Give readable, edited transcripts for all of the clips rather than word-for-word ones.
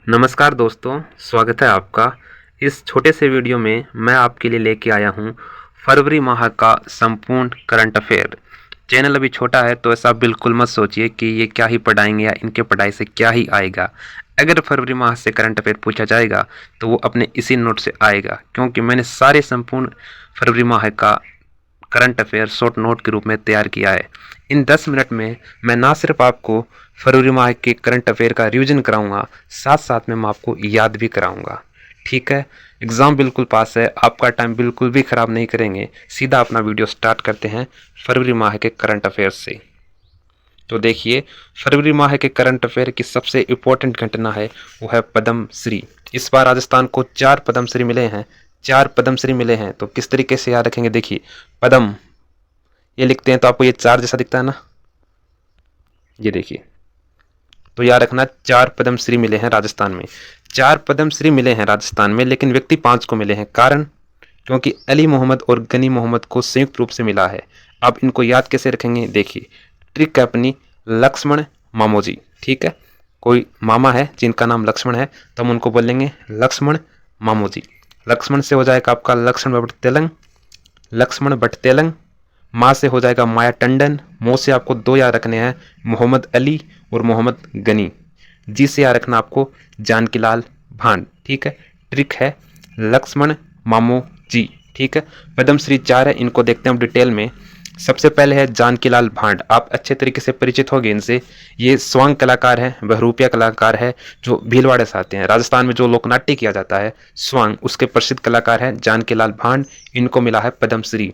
नमस्कार दोस्तों, स्वागत है आपका। इस छोटे से वीडियो में मैं आपके लिए लेके आया हूँ फरवरी माह का संपूर्ण करंट अफेयर। चैनल अभी छोटा है तो ऐसा बिल्कुल मत सोचिए कि ये क्या ही पढ़ाएंगे या इनके पढ़ाई से क्या ही आएगा। अगर फरवरी माह से करंट अफेयर पूछा जाएगा तो वो अपने इसी नोट से आएगा, क्योंकि मैंने सारे संपूर्ण फरवरी माह का करंट अफेयर शॉर्ट नोट के रूप में तैयार किया है। इन 10 मिनट में मैं ना सिर्फ आपको फरवरी माह के करंट अफेयर का रिवीजन कराऊंगा, साथ साथ में मैं आपको याद भी कराऊंगा। ठीक है, एग्ज़ाम बिल्कुल पास है, आपका टाइम बिल्कुल भी ख़राब नहीं करेंगे। सीधा अपना वीडियो स्टार्ट करते हैं फरवरी माह के करंट अफेयर से। तो देखिए, फरवरी माह के करंट अफेयर की सबसे इम्पोर्टेंट घटना है वो है पद्मश्री। इस बार राजस्थान को 4 पद्मश्री मिले हैं। 4 पद्मश्री मिले हैं तो किस तरीके से याद रखेंगे। देखिए, पद्म ये लिखते हैं तो आपको ये 4 जैसा दिखता है ना, ये देखिए। तो याद रखना, 4 पद्मश्री मिले हैं राजस्थान में। 4 पद्मश्री मिले हैं राजस्थान में, लेकिन व्यक्ति 5 को मिले हैं। कारण, क्योंकि अली मोहम्मद और गनी मोहम्मद को संयुक्त रूप से मिला है। अब इनको याद कैसे रखेंगे, देखिए, ट्रिक है अपनी, लक्ष्मण मामोजी। ठीक है, कोई मामा है जिनका नाम लक्ष्मण है तो हम उनको बोलेंगे लक्ष्मण मामोजी। लक्ष्मण से हो जाएगा आपका लक्ष्मण भट्ट तेलंग, लक्ष्मण भट्ट तेलंग। माँ से हो जाएगा माया टंडन। मोह से आपको 2 याद रखने हैं, मोहम्मद अली और मोहम्मद गनी। जी से याद रखना आपको जानकीलाल भांड। ठीक है, ट्रिक है लक्ष्मण मामो जी। ठीक है, पद्मश्री 4 है, इनको देखते हैं डिटेल में। सबसे पहले है जानकीलाल भांड, आप अच्छे तरीके से परिचित होंगे इनसे। ये स्वांग कलाकार है, बहरूपिया कलाकार है, जो भीलवाड़े से आते हैं। राजस्थान में जो लोकनाट्य किया जाता है स्वांग, उसके प्रसिद्ध कलाकार हैं जानकीलाल भांड। इनको मिला है पद्मश्री।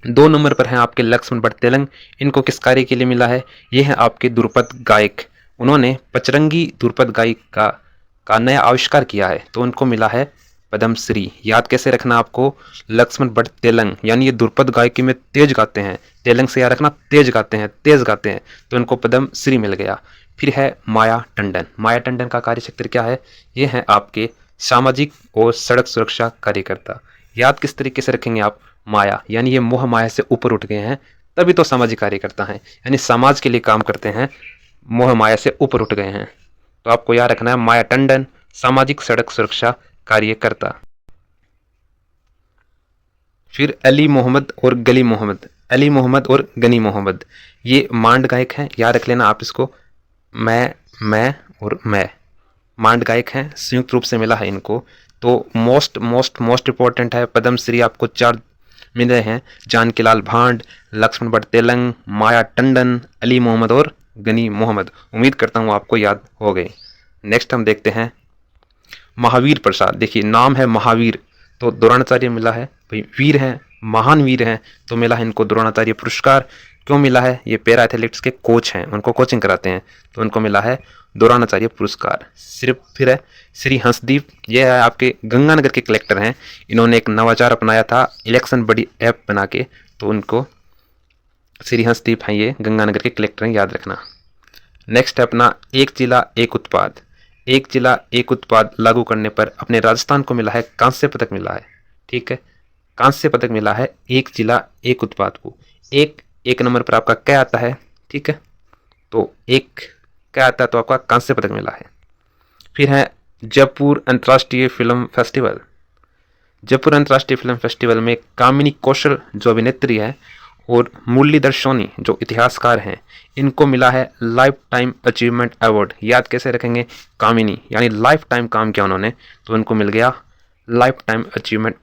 2 नंबर पर हैं आपके लक्ष्मण भट्ट तेलंग। इनको किस कार्य के लिए मिला है, ये है आपके ध्रुपद गायक। उन्होंने पचरंगी ध्रुपद गायक का नया आविष्कार किया है, तो उनको मिला है पद्मश्री। याद कैसे रखना आपको, लक्ष्मण भट्ट तेलंग, यानी ये ध्रुपद गायकी में तेज गाते हैं। तेलंग से याद रखना, तेज गाते हैं, तेज गाते हैं, तो इनको पद्मश्री मिल गया। फिर है माया टंडन। माया टंडन का कार्य क्षेत्र क्या है, ये है आपके सामाजिक और सड़क सुरक्षा कार्यकर्ता। याद किस तरीके से रखेंगे आप, माया यानी ये मोह माया से ऊपर उठ गए हैं, तभी तो सामाजिक कार्यकर्ता हैं, यानी समाज के लिए काम करते हैं, मोह माया से ऊपर उठ गए हैं। तो आपको याद रखना है माया टंडन, सामाजिक सड़क सुरक्षा कार्यकर्ता। फिर अली मोहम्मद और गली मोहम्मद, अली मोहम्मद और गनी मोहम्मद, ये मांड गायक हैं। याद रख लेना आप इसको, मैं और मैं, मांड गायक हैं, संयुक्त रूप से मिला है इनको। तो मोस्ट मोस्ट मोस्ट इंपॉर्टेंट है, पद्मश्री आपको 4 मिले हैं, जानकीलाल भांड, लक्ष्मण भट्ट तेलंग, माया टंडन, अली मोहम्मद और गनी मोहम्मद। उम्मीद करता हूँ आपको याद हो गए। नेक्स्ट हम देखते हैं महावीर प्रसाद। देखिए, नाम है महावीर तो द्रोणाचार्य मिला है, भाई वीर हैं, महान वीर हैं, तो मिला है इनको द्रोणाचार्य पुरस्कार। क्यों मिला है, ये पैरा एथलेटिक्स के कोच हैं, उनको कोचिंग कराते हैं, तो उनको मिला है द्रोणाचार्य पुरस्कार। सिर्फ फिर है श्री हंसदीप, ये है आपके गंगानगर के कलेक्टर हैं। इन्होंने एक नवाचार अपनाया था, इलेक्शन बड़ी ऐप बना के, तो उनको श्री हंसदीप हैं, ये गंगानगर के कलेक्टर हैं, याद रखना। नेक्स्ट है अपना एक जिला एक उत्पाद। एक जिला एक उत्पाद लागू करने पर अपने राजस्थान को मिला है कांस्य पदक मिला है। ठीक है, कांस्य पदक मिला है एक जिला एक उत्पाद को। एक नंबर पर आपका क्या आता है, ठीक है, तो एक क्या आता है तो आपका कांस्य पदक मिला है। फिर है जयपुर अंतर्राष्ट्रीय फिल्म फेस्टिवल। जयपुर अंतर्राष्ट्रीय फिल्म फेस्टिवल में कामिनी कौशल जो अभिनेत्री है और मुरलीधर सोनी जो इतिहासकार हैं, इनको मिला है लाइफ टाइम अचीवमेंट अवार्ड। याद कैसे रखेंगे, कामिनी यानी लाइफ टाइम काम किया उन्होंने, तो उनको मिल गया life time achievement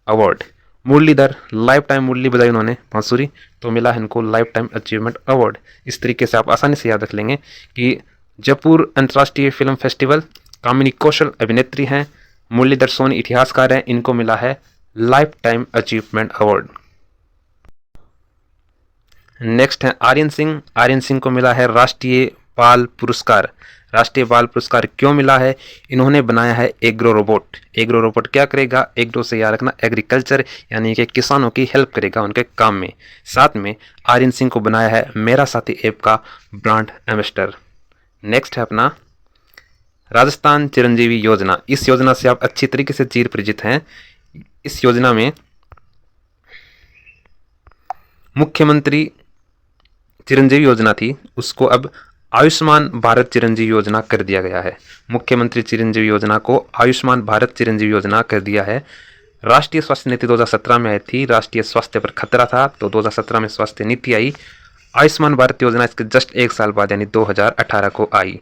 award. Murlidhar life time मुरली बजाई उन्होंने बांसुरी, तो मिला है इनको लाइफ टाइम अचीवमेंट अवार्ड। इस तरीके से आप आसानी से याद रख लेंगे कि जयपुर अंतर्राष्ट्रीय फिल्म फेस्टिवल, कामिनी कौशल अभिनेत्री हैं, मुरलीधर सोनी इतिहासकार हैं, इनको मिला है life time achievement award. Next है आर्यन सिंह। आर्यन सिंह को मिला है राष्ट्रीय बाल पुरस्कार। राष्ट्रीय बाल पुरस्कार क्यों मिला है, इन्होंने बनाया है एग्रो रोबोट। एग्रो रोबोट क्या करेगा, एग्रो से याद रखना एग्रीकल्चर, यानी कि किसानों की हेल्प करेगा उनके काम में। साथ में आर्यन सिंह को बनाया है मेरा साथी ऐप का ब्रांड एम्बेसडर। नेक्स्ट है अपना राजस्थान चिरंजीवी योजना। इस योजना से आप अच्छी तरीके से चिर परिचित हैं। इस योजना में मुख्यमंत्री चिरंजीवी योजना थी, उसको अब आयुष्मान भारत चिरंजीवी योजना कर दिया गया है। मुख्यमंत्री चिरंजीवी योजना को आयुष्मान भारत चिरंजीवी योजना कर दिया है। राष्ट्रीय स्वास्थ्य नीति 2017 में आई थी, राष्ट्रीय स्वास्थ्य पर खतरा था, तो 2017 में स्वास्थ्य नीति आई। आयुष्मान भारत योजना इसके जस्ट एक साल बाद यानी 2018 को आई।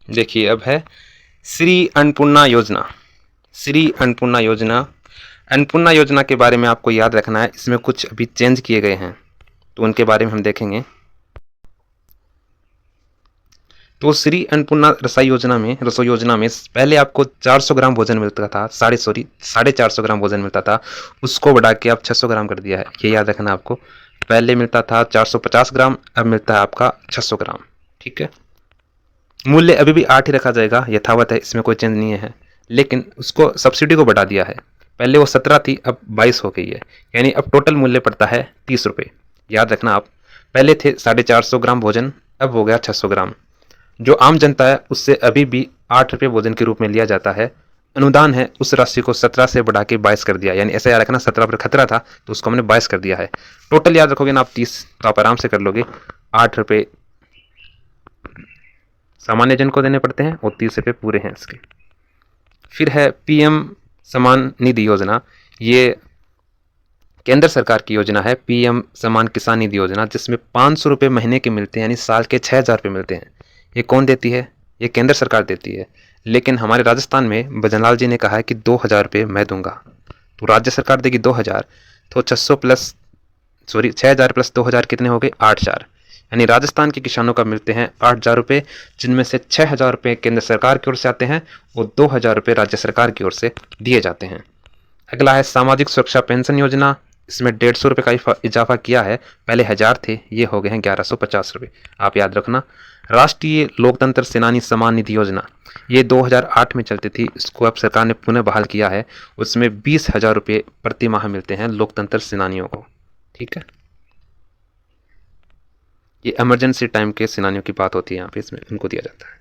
देखिए अब है श्री अन्नपूर्णा योजना। श्री अन्नपूर्णा योजना, अन्नपूर्णा योजना के बारे में आपको याद रखना है, इसमें कुछ अभी चेंज किए गए हैं तो उनके बारे में हम देखेंगे। तो श्री अन्नपूर्णा रसोई योजना में पहले आपको 400 ग्राम भोजन मिलता था, 450 ग्राम भोजन मिलता था, उसको बढ़ा के अब 600 ग्राम कर दिया है। ये याद रखना आपको, पहले मिलता था 450 ग्राम, अब मिलता है आपका 600 ग्राम। ठीक है, मूल्य अभी भी 8 ही रखा जाएगा, यथावत है, इसमें कोई चेंज नहीं है, लेकिन उसको सब्सिडी को बढ़ा दिया है। पहले वो 17 थी, अब 22 हो गई है, यानी अब टोटल मूल्य पड़ता है 30 रुपये। याद रखना आप, पहले थे 450 ग्राम भोजन, अब हो गया 600 ग्राम। जो आम जनता है उससे अभी भी 8 रुपये भोजन के रूप में लिया जाता है। अनुदान है उस राशि को 17 से बढ़ा के 22 कर दिया, यानी ऐसा याद रखना 17 पर खतरा था तो उसको हमने 22 कर दिया है। टोटल याद रखोगे ना आप 30, तो आप आराम से कर लोगे। 8 रुपये सामान्य जन को देने पड़ते हैं और 30 रुपये पूरे हैं इसके। फिर है पीएम सम्मान निधि योजना, ये केंद्र सरकार की योजना है। पीएम सम्मान किसान निधि योजना, जिसमें 500 रुपये महीने के मिलते हैं, यानी साल के 6,000 रुपये मिलते हैं। ये कौन देती है? ये केंद्र सरकार देती है, लेकिन हमारे राजस्थान में भजनलाल जी ने कहा है कि 2,000 रुपये मैं दूंगा, तो राज्य सरकार देगी 2,000, तो 6,000 प्लस 2,000 कितने हो गए? 8,000। यानी राजस्थान के किसानों का मिलते हैं 8,000 रुपये, जिनमें से 6,000 रुपये केंद्र सरकार की ओर से आते हैं और 2,000 रुपये राज्य सरकार की ओर से दिए जाते हैं। अगला है सामाजिक सुरक्षा पेंशन योजना, इसमें 150 रुपये का इजाफा किया है, पहले 1,000 थे, ये हो गए हैं 1,150 रुपये, आप याद रखना। राष्ट्रीय लोकतंत्र सेनानी सम्मान निधि योजना, ये 2008 में चलती थी, इसको अब सरकार ने पुनः बहाल किया है। उसमें 20,000 रुपये प्रति माह मिलते हैं लोकतंत्र सेनानियों को। ठीक है, ये इमरजेंसी टाइम के सेनानियों की बात होती है यहाँ पे, इसमें उनको दिया जाता है।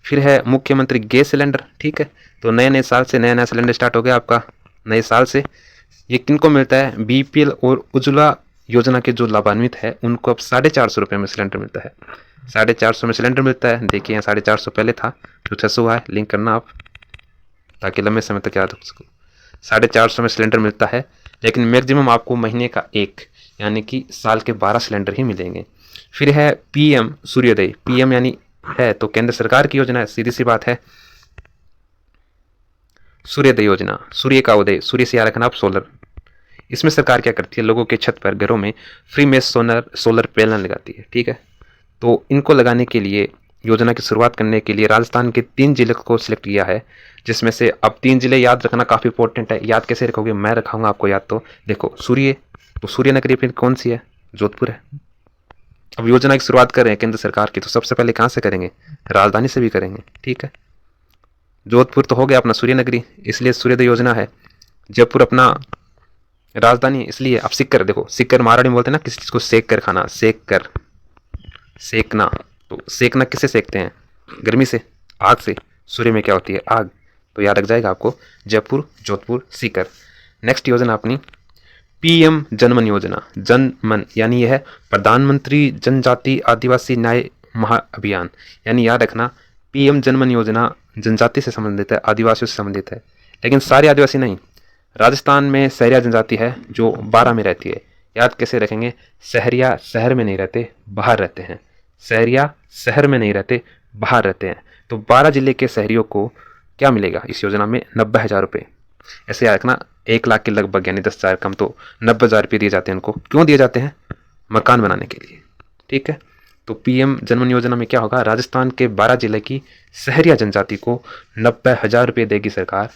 फिर है मुख्यमंत्री गैस सिलेंडर। ठीक है, तो नए साल से नया सिलेंडर स्टार्ट हो गया आपका, नए साल से। ये किनको मिलता है? बीपीएल और उज्ज्वला योजना के जो लाभान्वित है उनको अब 450 रुपये में सिलेंडर मिलता है। 450 में सिलेंडर मिलता है। देखिए यहाँ 450 पहले था, जो 600 हुआ है, लिंक करना आप ताकि लंबे समय तक याद रख सको। 450 में सिलेंडर मिलता है, लेकिन मैक्सिमम आपको महीने का 1 यानी कि साल के 12 सिलेंडर ही मिलेंगे। फिर है पीएम सूर्योदय। पीएम यानी है तो केंद्र सरकार की योजना है, सीधी सी बात है। सूर्योदय योजना, सूर्य का उदय, सूर्य से याद रखना आप सोलर। इसमें सरकार क्या करती है? लोगों के छत पर, घरों में फ्री में सोलर पैनल लगाती है। ठीक है, तो इनको लगाने के लिए, योजना की शुरुआत करने के लिए राजस्थान के 3 जिलों को सिलेक्ट किया है, जिसमें से अब 3 जिले याद रखना काफ़ी इंपॉर्टेंट है। याद कैसे रखोगे? मैं रखाऊंगा आपको याद। तो देखो सूर्य, तो सूर्य नगरी फिर कौन सी है? जोधपुर है। अब योजना की शुरुआत कर रहे हैं केंद्र सरकार की, तो सबसे पहले कहाँ से करेंगे? राजधानी से भी करेंगे। ठीक है, जोधपुर तो हो गया अपना सूर्य नगरी, इसलिए सूर्योदय योजना है। जयपुर अपना राजधानी, इसलिए अब सिक्कर, देखो सिक्कर महाराणी बोलते हैं ना किसी चीज़ को सेक कर खाना, सेक कर, सेकना। तो सेकना किसे सेकते हैं? गर्मी से, आग से। सूर्य में क्या होती है? आग। तो याद रख जाएगा आपको, जयपुर, जोधपुर, सीकर। नेक्स्ट योजना अपनी पीएम जनमन योजना। जनमन यानी यह है प्रधानमंत्री जनजाति आदिवासी न्याय महाअभियान, यानी याद रखना पीएम जनमन योजना जनजाति से संबंधित है, आदिवासियों से संबंधित है, लेकिन सारे आदिवासी नहीं। राजस्थान में सहरिया जनजाति है जो 12 में रहती है। याद कैसे रखेंगे? सहरिया शहर में नहीं रहते, बाहर रहते हैं। सहरिया शहर में नहीं रहते, बाहर रहते हैं। तो 12 जिले के शहरियों को क्या मिलेगा इस योजना में? 90,000 रुपये। ऐसे याद रखना 1 लाख के लगभग, यानी 10,000 कम, तो 90,000 रुपये दिए जाते हैं उनको। क्यों दिए जाते हैं? मकान बनाने के लिए। ठीक है, तो पीएम जनमन योजना में क्या होगा? राजस्थान के 12 जिले की सहरिया जनजाति को 90,000 रुपये देगी सरकार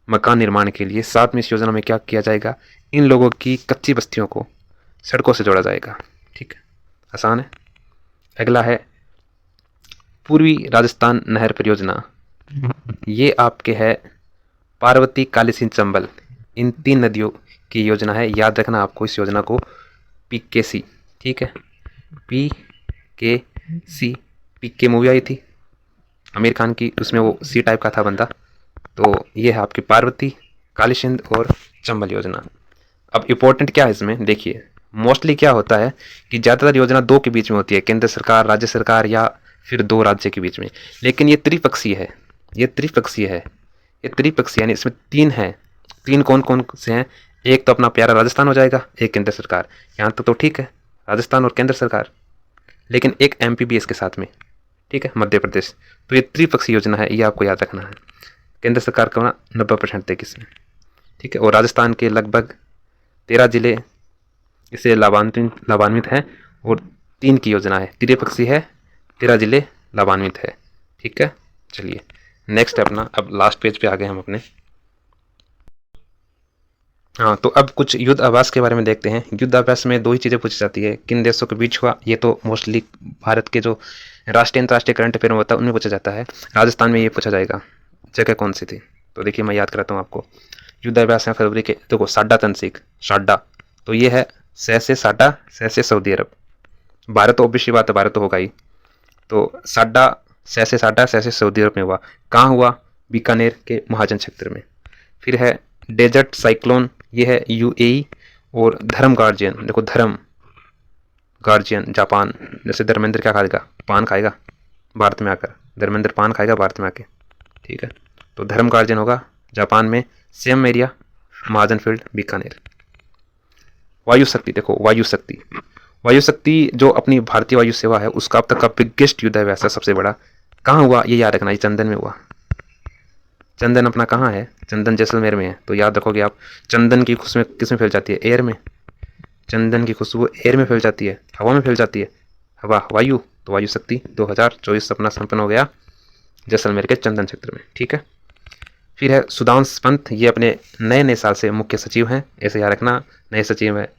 मकान निर्माण के लिए। साथ में इस योजना में क्या किया जाएगा? इन लोगों की कच्ची बस्तियों को सड़कों से जोड़ा जाएगा। ठीक है, आसान है। अगला है पूर्वी राजस्थान नहर परियोजना। ये आपके है पार्वती, काली सिंध, चंबल, इन 3 नदियों की योजना है। याद रखना आपको इस योजना को पीकेसी। ठीक है, पीकेसी, पीके मूवी आई थी आमिर खान की, उसमें वो सी टाइप का था बंदा। तो ये है आपकी पार्वती, काली सिंध और चंबल योजना। अब इम्पोर्टेंट क्या है इसमें, देखिए मोस्टली क्या होता है कि ज़्यादातर योजना दो के बीच में होती है, केंद्र सरकार, राज्य सरकार या फिर दो राज्य के बीच में। लेकिन ये त्रिपक्षीय है, ये त्रिपक्षीय है, ये त्रिपक्षीय यानी इसमें तीन है। तीन कौन कौन से हैं? एक तो अपना प्यारा राजस्थान हो जाएगा, एक केंद्र सरकार, यहाँ तक तो ठीक है, राजस्थान और केंद्र सरकार। लेकिन एक एमपी भी इसके साथ में, ठीक है, मध्य प्रदेश। तो ये त्रिपक्षीय योजना है, ये आपको याद रखना है। केंद्र सरकार का 90% देगी इसमें, ठीक है, और राजस्थान के लगभग 13 जिले इससे लाभान्वित हैं और 3 की योजना है, त्रिपक्षीय है, 13 जिले लाभान्वित है, ठीक है। चलिए नेक्स्ट है अपना, अब लास्ट पेज पे आ गए हम अपने। हाँ, तो अब कुछ युद्ध अभ्यास के बारे में देखते हैं। युद्ध अभ्यास में दो ही चीज़ें पूछी जाती है, किन देशों के बीच हुआ, ये तो मोस्टली भारत के जो राष्ट्रीय अंतर्राष्ट्रीय करंट अफेयर में होता है उनमें पूछा जाता है। राजस्थान में ये पूछा जाएगा, जगह कौन सी थी, तो देखिए मैं याद कराता हूँ आपको। युद्ध अभ्यास है फरवरी के, देखो साड्डा तनसीक, साड्डा, तो ये है सह से साड्डा, सह से सऊदी अरब। भारत तो ऑब्वियसली बात है, भारत तो होगा ही। तो साड्डा, सह से साड्डा, सह से सऊदी अरब में हुआ। कहाँ हुआ? बीकानेर के महाजन क्षेत्र में। फिर है डेजर्ट साइक्लोन, ये है यूएई। और धर्म गार्जियन, देखो धर्म गार्जियन जापान। जैसे धर्मेंद्र क्या खाएगा? पान खाएगा भारत में आकर, धर्मेंद्र पान खाएगा भारत में आके, ठीक है। तो धर्म गार्जियन होगा जापान में। सेम एरिया महाजन फील्ड बीकानेर। वायु शक्ति, देखो वायु शक्ति, वायु शक्ति जो अपनी भारतीय वायु सेवा है उसका अब तक का बिगेस्ट युद्ध अभ्यास है, सबसे बड़ा। कहाँ हुआ ये याद रखना, ये चंदन में हुआ। चंदन अपना कहाँ है? चंदन जैसलमेर में है। तो याद रखोगे आप, चंदन की खुशबू किस में फैल जाती है? एयर में। चंदन की खुशबू एयर में फैल जाती है, हवा में फैल जाती है, हवा वायु। तो वायु शक्ति 2024 अपना संपन्न हो गया जैसलमेर के चंदन क्षेत्र में, ठीक है। फिर है सुधांश पंत, ये अपने नए साल से मुख्य सचिव हैं, ऐसे याद रखना। नए सचिव है,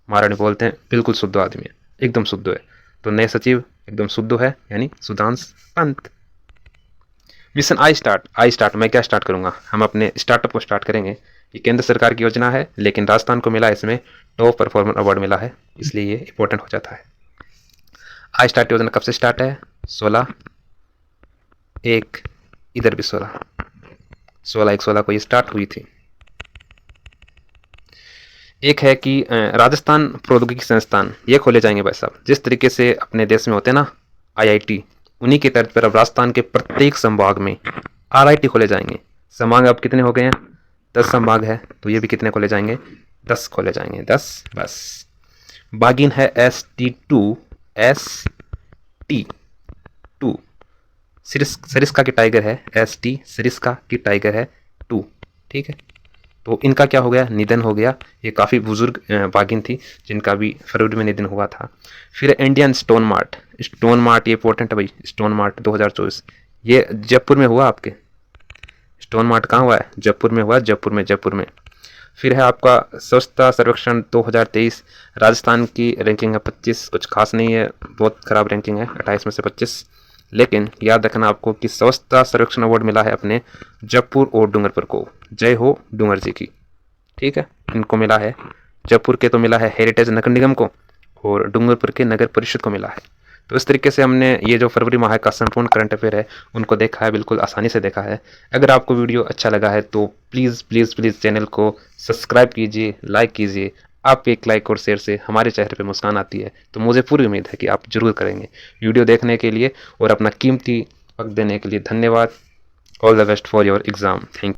महारानी बोलते हैं, बिल्कुल शुद्ध आदमी है, एकदम शुद्ध है। तो नए सचिव एकदम शुद्ध है, यानी Sudhansh Pant. Mission I start मैं क्या स्टार्ट करूंगा? हम अपने स्टार्टअप को स्टार्ट करेंगे। ये केंद्र सरकार की योजना है, लेकिन राजस्थान को मिला इसमें टॉप परफॉर्मर अवार्ड मिला है, इसलिए ये इंपॉर्टेंट हो जाता है। आई स्टार्ट योजना कब से स्टार्ट है? 16/1, इधर भी 16/1/16 को ये स्टार्ट हुई थी। एक है कि राजस्थान प्रौद्योगिकी संस्थान, ये खोले जाएंगे भाई साहब। जिस तरीके से अपने देश में होते हैं ना आईआईटी, उन्हीं के तर्ज पर अब राजस्थान के प्रत्येक संभाग में आरआईटी खोले जाएंगे। संभाग अब कितने हो गए हैं? 10 संभाग है, तो ये भी कितने खोले जाएंगे? 10 खोले जाएंगे, 10 बस। बागिन है ST2, ST2। सरिस्का की टाइगर है ST, सरिस्का की टाइगर है 2, ठीक है। तो इनका क्या हो गया? निधन हो गया। ये काफ़ी बुजुर्ग बाघिन थी जिनका भी फरवरी में निधन हुआ था। फिर इंडियन स्टोन मार्ट, ये इंपॉर्टेंट है भाई। स्टोन मार्ट 2024 ये जयपुर में हुआ आपके। स्टोन मार्ट कहाँ हुआ है? जयपुर में हुआ, जयपुर में। फिर है आपका स्वच्छता सर्वेक्षण 2023, राजस्थान की रैंकिंग है 25, कुछ खास नहीं है, बहुत खराब रैंकिंग है, 28 में से 25। लेकिन याद रखना आपको कि स्वच्छता सर्वेक्षण अवार्ड मिला है अपने जयपुर और डूंगरपुर को। जय हो डूंगर जी की, ठीक है, इनको मिला है। जयपुर के तो मिला है हेरिटेज नगर निगम को, और डूंगरपुर के नगर परिषद को मिला है। तो इस तरीके से हमने ये जो फरवरी माह का संपूर्ण करंट अफेयर है उनको देखा है, बिल्कुल आसानी से देखा है। अगर आपको वीडियो अच्छा लगा है तो प्लीज़ प्लीज़ प्लीज़ चैनल को सब्सक्राइब कीजिए, लाइक कीजिए। आपके एक लाइक और शेयर से हमारे चेहरे पे मुस्कान आती है, तो मुझे पूरी उम्मीद है कि आप जरूर करेंगे। वीडियो देखने के लिए और अपना कीमती वक्त देने के लिए धन्यवाद। All the best for your exam. Thank you.